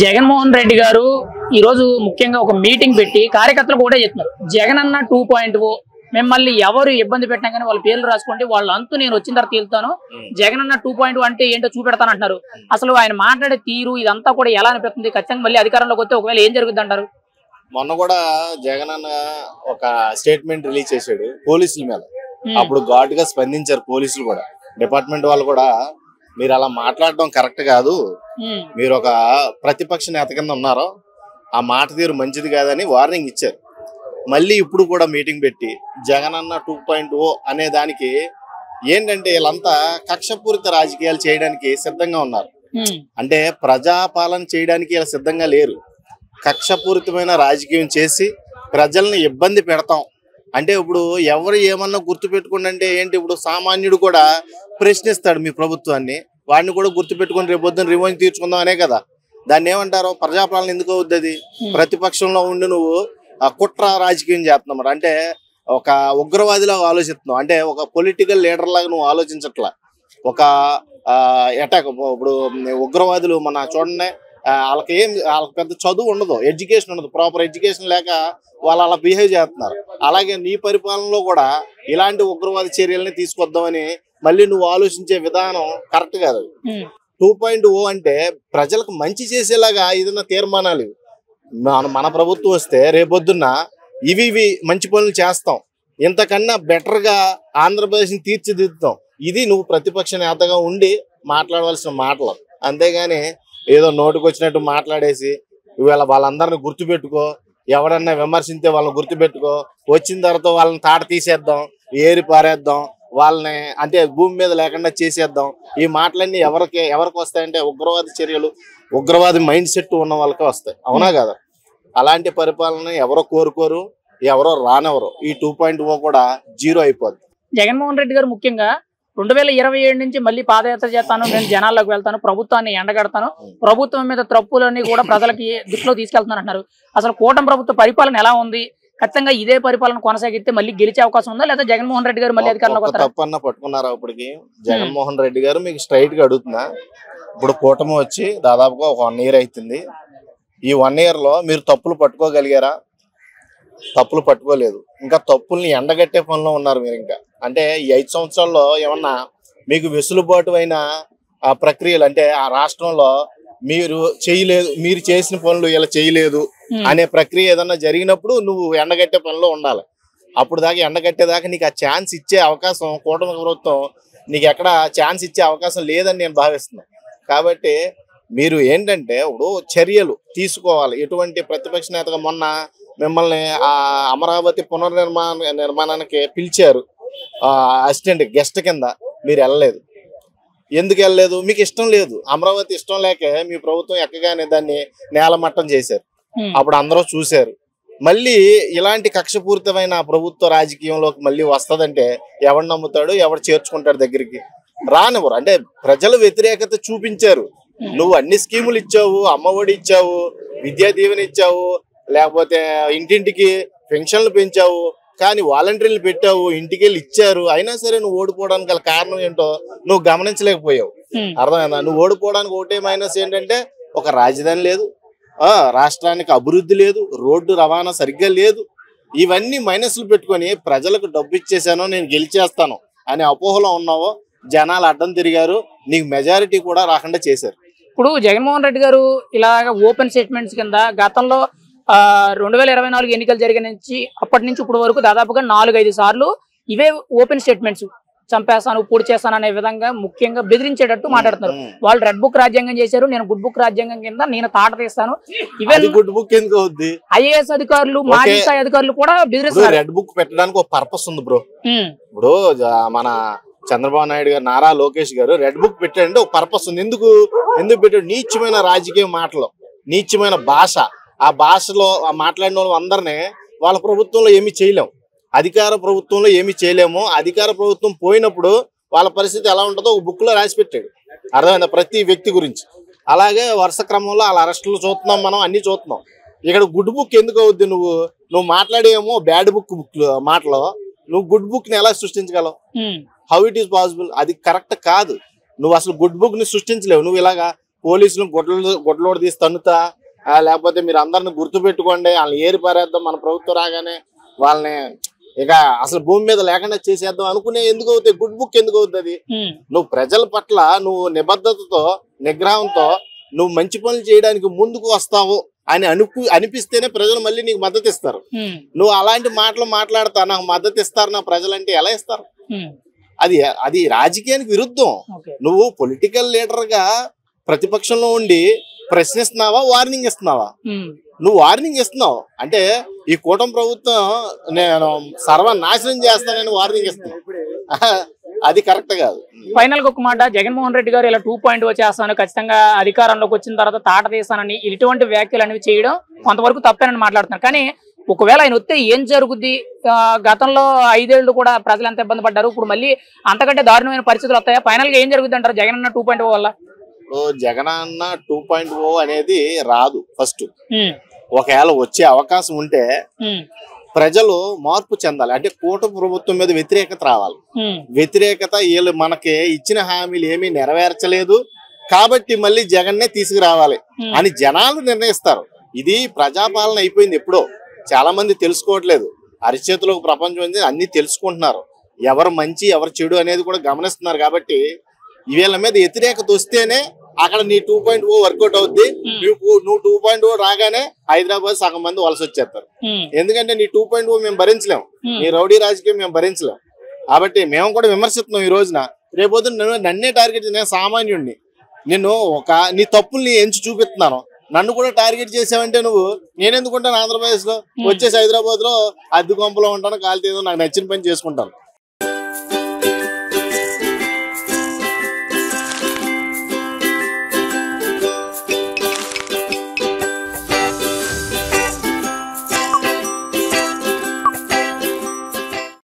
జగన్మోహన్ రెడ్డి గారు ఈ రోజు ముఖ్యంగా ఒక మీటింగ్ పెట్టి కార్యకర్తలకు కూడా చెప్తున్నారు. జగన్ అన్న 2.0 మిమ్మల్ని ఎవరు ఇబ్బంది పెట్టినా కానీ వాళ్ళ పేర్లు రాసుకోండి, వాళ్ళ అంతు నేను వచ్చిన తర్వాత తేలుతాను. జగన్ అన్న 2.0 అంటే ఏంటో చూపెడతాను అంటున్నారు. అసలు ఆయన మాట్లాడే తీరు ఇదంతా కూడా ఎలా అనిపిస్తుంది? ఖచ్చితంగా మళ్ళీ అధికారంలోకి వస్తే ఒకవేళ ఏం జరుగుద్ది అంటారు? మొన్న కూడా జగన్ అన్న ఒక స్టేట్మెంట్ రిలీజ్ చేశాడు పోలీసుల మీద. అప్పుడు ఘాటుగా స్పందించారు పోలీసులు కూడా, డిపార్ట్మెంట్ వాళ్ళు కూడా. మీరు అలా మాట్లాడడం కరెక్ట్ కాదు, మీరు ఒక ప్రతిపక్ష నేత కింద ఉన్నారో ఆ మాట తీరు మంచిది కాదని వార్నింగ్ ఇచ్చారు. మళ్ళీ ఇప్పుడు కూడా మీటింగ్ పెట్టి జగన్ అన్న 2.0 అనే దానికి ఏంటంటే వీళ్ళంతా కక్షపూరిత రాజకీయాలు చేయడానికి సిద్ధంగా ఉన్నారు. అంటే ప్రజాపాలన చేయడానికి వీళ్ళు సిద్ధంగా లేరు. కక్షపూరితమైన రాజకీయం చేసి ప్రజల్ని ఇబ్బంది పెడతాం అంటే ఇప్పుడు ఎవరు ఏమన్నా గుర్తు పెట్టుకోండి అంటే ఏంటి, ఇప్పుడు సామాన్యుడు కూడా ప్రశ్నిస్తాడు మీ ప్రభుత్వాన్ని, వాడిని కూడా గుర్తు పెట్టుకుని రేపు పొద్దున్న రివెంజ్ తీర్చుకుందాం అనే కదా. దాన్ని ఏమంటారు, ప్రజాపాలన ఎందుకు అవుద్ది? అది ప్రతిపక్షంలో ఉండి నువ్వు కుట్ర రాజకీయం చేస్తున్నావు, అంటే ఒక ఉగ్రవాదిలాగా ఆలోచిస్తున్నావు, అంటే ఒక పొలిటికల్ లీడర్ లాగా నువ్వు ఆలోచించట్లా. ఒక అటాక్ ఇప్పుడు ఉగ్రవాదులు మన చూడండి, వాళ్ళకి పెద్ద చదువు ఉండదు, ఎడ్యుకేషన్ ఉండదు, ప్రాపర్ ఎడ్యుకేషన్ లేక వాళ్ళు అలా బిహేవ్ చేస్తున్నారు. అలాగే నీ పరిపాలనలో కూడా ఇలాంటి ఉగ్రవాద చర్యల్ని తీసుకొద్దామని మళ్ళీ నువ్వు ఆలోచించే విధానం కరెక్ట్ కాదు. 2.0 అంటే ప్రజలకు మంచి చేసేలాగా ఏదైనా తీర్మానాలు మన ప్రభుత్వం వస్తే రేపొద్దున్న ఇవి మంచి పనులు చేస్తాం, ఇంతకన్నా బెటర్గా ఆంధ్రప్రదేశ్ని తీర్చిదిద్దుతాం. ఇది నువ్వు ప్రతిపక్ష నేతగా ఉండి మాట్లాడవలసిన మాటలు. అంతేగాని ఏదో నోటుకు వచ్చినట్టు మాట్లాడేసి ఇవాళ వాళ్ళందరిని గుర్తుపెట్టుకో, ఎవరన్నా విమర్శించే వాళ్ళని గుర్తుపెట్టుకో, వచ్చిన తర్వాత వాళ్ళని తాట తీసేద్దాం, ఏరి పారేద్దాం, వాళ్ళని అంటే భూమి మీద లేకుండా చేసేద్దాం. ఈ మాటలన్నీ ఎవరికి వస్తాయంటే ఉగ్రవాద చర్యలు, ఉగ్రవాది మైండ్ సెట్ ఉన్న వాళ్ళకే వస్తాయి. అవునా కదా? అలాంటి పరిపాలన ఎవరో కోరుకోరు, ఎవరో రానెవరు. ఈ 2.0 కూడా జీరో అయిపోద్ది. జగన్మోహన్ రెడ్డి గారు ముఖ్యంగా 2027 నుంచి మళ్ళీ పాదయాత్ర చేస్తాను, నేను జనాల్లోకి వెళ్తాను, ప్రభుత్వాన్ని ఎండగడతాను, ప్రభుత్వం మీద తప్పులన్నీ కూడా ప్రజలకి దృష్టిలో తీసుకెళ్తాను అంటున్నారు. అసలు కూటమి ప్రభుత్వ పరిపాలన ఎలా ఉంది? ఖచ్చితంగా ఇదే పరిపాలన కొనసాగితే మళ్ళీ గెలిచే అవకాశం ఉందా, లేదా జగన్మోహన్ రెడ్డి గారు మళ్ళీ అధికారంలోకి వస్తారా? తప్పన్నా పట్టుకున్నారా ఇప్పటికి? జగన్మోహన్ రెడ్డి గారు మీకు స్ట్రైట్ గా అడుగుతున్నా, ఇప్పుడు కూటమి వచ్చి దాదాపుగా ఒక 1 year అవుతుంది. ఈ 1 year లో మీరు తప్పులు పట్టుకోగలిగారా? తప్పులు పట్టుకోలేదు. ఇంకా తప్పుల్ని ఎండగట్టే పనిలో ఉన్నారు మీరు. ఇంకా అంటే ఈ 5 సంవత్సరాల్లో ఏమన్నా మీకు వెసులుబాటు అయిన ప్రక్రియలు, అంటే ఆ రాష్ట్రంలో మీరు చేయలేదు, మీరు చేసిన పనులు ఇలా చేయలేదు అనే ప్రక్రియ ఏదన్నా జరిగినప్పుడు నువ్వు ఎండగట్టే పనిలో ఉండాలి. అప్పుడు దాకా ఎండగట్టేదాకా నీకు ఆ ఛాన్స్ ఇచ్చే అవకాశం కూటమి ప్రభుత్వం నీకు ఎక్కడ ఛాన్స్ ఇచ్చే అవకాశం లేదని నేను భావిస్తున్నాను. కాబట్టి మీరు ఏంటంటే ఇప్పుడు చర్యలు తీసుకోవాలి. ఎటువంటి ప్రతిపక్ష నేతగా మొన్న మిమ్మల్ని అమరావతి నిర్మాణానికి పిలిచారు అసిస్టెంట్ గెస్ట్ కింద, మీరు వెళ్ళలేదు. ఎందుకు వెళ్ళలేదు? మీకు ఇష్టం లేదు. అమరావతి ఇష్టం లేక మీ ప్రభుత్వం ఎక్కగానే దాన్ని నేలమట్టం చేశారు. అప్పుడు అందరూ చూశారు. మళ్ళీ ఇలాంటి కక్షపూరితమైన ప్రభుత్వ రాజకీయంలోకి మళ్ళీ వస్తుందంటే ఎవడు నమ్ముతాడు, ఎవడు చేర్చుకుంటాడు దగ్గరికి? రానివ్వరు. అంటే ప్రజలు వ్యతిరేకత చూపించారు. నువ్వు అన్ని స్కీములు ఇచ్చావు, అమ్మఒడి ఇచ్చావు, విద్యా దీవెన ఇచ్చావు, లేకపోతే ఇంటింటికి పెన్షన్లు పెంచావు, కానీ వాలంటీర్లు పెట్టావు, ఇంటికి వెళ్ళి ఇచ్చారు. అయినా సరే నువ్వు ఓడిపోవడానికి గల కారణం ఏంటో నువ్వు గమనించలేకపోయావు. అర్థమైందా? నువ్వు ఓడిపోవడానికి ఒకటే మైనస్ ఏంటంటే ఒక రాజధాని లేదు, రాష్ట్రానికి అభివృద్ధి లేదు, రోడ్డు రవాణా సరిగ్గా లేదు. ఇవన్నీ మైనస్లు పెట్టుకొని ప్రజలకు డబ్బు ఇచ్చేసాను, నేను గెలిచేస్తాను అనే అపోహలో ఉన్నావో జనాలు అడ్డం తిరిగారు, నీకు మెజారిటీ కూడా రాకుండా చేశారు. ఇప్పుడు జగన్మోహన్ రెడ్డి గారు ఇలాగ ఓపెన్ స్టేట్మెంట్స్ కింద గతంలో 2024 ఎన్నికలు జరిగిన నుంచి అప్పటి నుంచి ఇప్పుడు వరకు దాదాపుగా 4-5 సార్లు ఇవే ఓపెన్ స్టేట్మెంట్స్, చంపేస్తాను, పూడి చేస్తాను అనే విధంగా ముఖ్యంగా బెదిరించేటట్టు మాట్లాడుతున్నారు. వాళ్ళు రెడ్ బుక్ రాజ్యాంగం చేశారు, నేను గుడ్ బుక్ రాజ్యాంగం కింద నేను తాట తీస్తాను. ఈవెన్ గుడ్ బుక్ ఎందుకు అవుద్ది? ఐఏఎస్ అధికారులు, మాజీ స్థాయి అధికారులు కూడా బెదిరిస్తారు. రెడ్ బుక్ పెట్టడానికి ఒక పర్పస్ ఉంది బ్రో. ఇప్పుడు మన చంద్రబాబు నాయుడు గారు, నారా లోకేష్ గారు రెడ్ బుక్ పెట్టాడంటే ఒక పర్పస్ ఉంది. ఎందుకు పెట్టాడు? నీచమైన రాజకీయ మాటలు, నీచమైన భాష, ఆ భాషలో మాట్లాడిన వాళ్ళు అందరినీ వాళ్ళ ప్రభుత్వంలో ఏమీ చేయలేము, అధికార ప్రభుత్వంలో ఏమీ చేయలేము. అధికార ప్రభుత్వం పోయినప్పుడు వాళ్ళ పరిస్థితి ఎలా ఉంటుందో ఒక బుక్ లో రాసి పెట్టాడు. అర్థమైందా? ప్రతి వ్యక్తి గురించి. అలాగే వరుస క్రమంలో వాళ్ళ అరెస్టులు చూస్తున్నాం, మనం అన్ని చూస్తున్నాం. ఇక్కడ గుడ్ బుక్ ఎందుకు అవుద్ది? నువ్వు మాట్లాడేమో బ్యాడ్ బుక్ మాటలో నువ్వు గుడ్ బుక్ ని ఎలా సృష్టించగలవు? How it is possible? అది కరెక్ట్ కాదు. నువ్వు అసలు గుడ్ బుక్ ని సృష్టించలేవు. నువ్వు ఇలాగా పోలీసులు గొడ్లోడు తీసి తన్నుతా, లేకపోతే మీరు అందరిని గుర్తు పెట్టుకోండి, వాళ్ళని ఏరి పారేద్దాం, మన ప్రభుత్వం రాగానే వాళ్ళని ఇక అసలు భూమి మీద లేకుండా చేసేద్దాం అనుకునే ఎందుకు అవుతాయి? గుడ్ బుక్ ఎందుకు అవుతుంది? నువ్వు ప్రజల పట్ల నువ్వు నిబద్ధతతో నిగ్రహంతో నువ్వు మంచి పనులు చేయడానికి ముందుకు వస్తావు అని అనిపిస్తేనే ప్రజలు మళ్ళీ నీకు మద్దతు ఇస్తారు. నువ్వు అలాంటి మాటలు మాట్లాడతా నాకు మద్దతు ఇస్తారు నా ప్రజలంటే ఎలా ఇస్తారు? అది రాజకీయానికి విరుద్ధం. నువ్వు పొలిటికల్ లీడర్ గా ప్రతిపక్షంలో ఉండి ప్రశ్నిస్తున్నావా, వార్నింగ్ ఇస్తున్నావా? నువ్వు వార్నింగ్ ఇస్తున్నావు అంటే ఈ కూటమి ప్రభుత్వం నేను సర్వనాశనం చేస్తానని వార్నింగ్ ఇస్తున్నావు. అది కరెక్ట్ కాదు. ఫైనల్ గా ఒక మాట, జగన్మోహన్ రెడ్డి గారు ఇలా 2.0 చేస్తాను, ఖచ్చితంగా అధికారంలోకి వచ్చిన తర్వాత తాట తీస్తానని ఇటువంటి వ్యాఖ్యలు అనేవి చేయడం కొంతవరకు తప్పేనని మాట్లాడుతున్నారు. కానీ ఒకవేళ ఆయన వస్తే ఏం జరుగుద్ది? గతంలో 5 ఏళ్లు కూడా ప్రజలు ఎంత ఇబ్బంది పడ్డారు, ఇప్పుడు మళ్ళీ అంతకంటే దారుణమైన పరిస్థితులు వస్తాయా? ఫైనల్ గా ఏం జరుగుద్ది అంటారు జగన్ అన్న 2.0 వల్ల? జగనన్న 2.0 అనేది రాదు. ఫస్ట్ ఒకవేళ వచ్చే అవకాశం ఉంటే ప్రజలు మార్పు చెందాలి. అంటే కూటమి ప్రభుత్వం మీద వ్యతిరేకత రావాలి. వ్యతిరేకత వీళ్ళు మనకి ఇచ్చిన హామీలు ఏమీ నెరవేర్చలేదు కాబట్టి మళ్ళీ జగన్నే తీసుకురావాలి అని జనాలు నిర్ణయిస్తారు. ఇది ప్రజాపాలన అయిపోయింది ఎప్పుడో. చాలా మంది తెలుసుకోవట్లేదు. అరిచేతులకు ప్రపంచం అన్ని తెలుసుకుంటున్నారు. ఎవరు మంచి ఎవరు చెడు అనేది కూడా గమనిస్తున్నారు. కాబట్టి వీళ్ళ మీద వ్యతిరేకత వస్తేనే అక్కడ నీ 2.0 వర్కౌట్ అవుద్ది. నువ్వు 2.0 రాగానే హైదరాబాద్ సగం మంది వలస వచ్చేస్తారు. ఎందుకంటే నీ 2.0 మేము భరించలేము, నీ రౌడీ రాజకీయం మేము భరించలేము. కాబట్టి మేము కూడా విమర్శిస్తున్నాం. ఈ రోజున రేపొద్దు నన్నే టార్గెట్, నేను సామాన్యుడిని, నేను నీ తప్పుల్ని ఎంచి చూపిస్తున్నాను, నన్ను కూడా టార్గెట్ చేసావంటే నువ్వు నేనెందుకుంటాను? ఆంధ్రప్రదేశ్ లో వచ్చేసి హైదరాబాద్ లో అద్దె కొంపలో ఉంటాను, కాలితీదో నాకు నచ్చిన పని చేసుకుంటాను.